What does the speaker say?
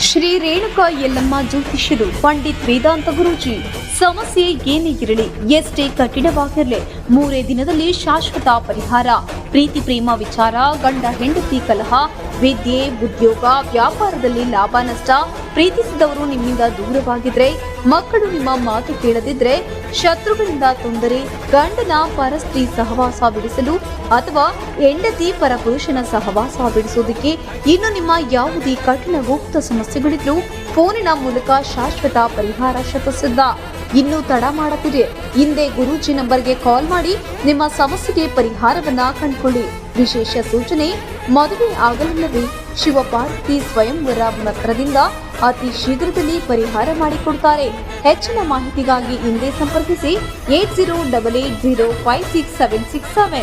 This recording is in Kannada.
ಶ್ರೀ ರೇಣುಕಾ ಯಲ್ಲಮ್ಮ ಜ್ಯೋತಿಷ್ಯರು, ಪಂಡಿತ್ ವೇದಾಂತ ಗುರೂಜಿ. ಸಮಸ್ಯೆ ಏನೇ ಇರಲಿ, ಎಷ್ಟೇ ಕಠಿಣವಾಗಿರಲಿ, 3 ದಿನದಲ್ಲಿ ಶಾಶ್ವತ ಪರಿಹಾರ. ಪ್ರೀತಿ ಪ್ರೇಮ ವಿಚಾರ, ಗಂಡ ಹೆಂಡತಿ ಕಲಹ, ವಿದ್ಯೆ ಉದ್ಯೋಗ ವ್ಯಾಪಾರದಲ್ಲಿ ಲಾಭ ನಷ್ಟ, ಪ್ರೀತಿಸಿದವರು ನಿಮ್ಮಿಂದ ದೂರವಾಗಿದ್ರೆ, ಮಕ್ಕಳು ನಿಮ್ಮ ಮಾತು ಕೇಳದಿದ್ರೆ, ಶತ್ರುಗಳಿಂದ ತೊಂದರೆ, ಗಂಡನ ಪರಸ್ತ್ರೀ ಸಹವಾಸ ಬಿಡಿಸಲು ಅಥವಾ ಹೆಂಡತಿ ಪರಪುರುಷನ ಸಹವಾಸ ಬಿಡಿಸೋದಕ್ಕೆ ಇನ್ನು ನಿಮ್ಮ ಯಾವುದೇ ಕಠಿಣ ಗುಪ್ತ ಸಮಸ್ಯೆಗಳಿದ್ರು ಫೋನಿನ ಮೂಲಕ ಶಾಶ್ವತ ಪರಿಹಾರ ಶತಸಿದ್ಧ. ಇನ್ನೂ ತಡ ಮಾಡದಿರಿ, ಹಿಂದೆ ಗುರೂಜಿ ನಂಬರ್ಗೆ ಕಾಲ್ ಮಾಡಿ ನಿಮ್ಮ ಸಮಸ್ಯೆಗೆ ಪರಿಹಾರವನ್ನ ಕಂಡುಕೊಳ್ಳಿ. ವಿಶೇಷ ಸೂಚನೆ: ಮದುವೆ ಆಗಲಿಲ್ಲವೇ? ಶಿವಪಾರ್ವತಿ ಸ್ವಯಂವರ ಮಂತ್ರದಿಂದ ಅತಿ ಶೀಘ್ರದಲ್ಲಿ ಪರಿಹಾರ ಮಾಡಿಕೊಡುತ್ತಾರೆ. ಹೆಚ್ಚಿನ ಮಾಹಿತಿಗಾಗಿ ಹಿಂದೆ ಸಂಪರ್ಕಿಸಿ 8088056767.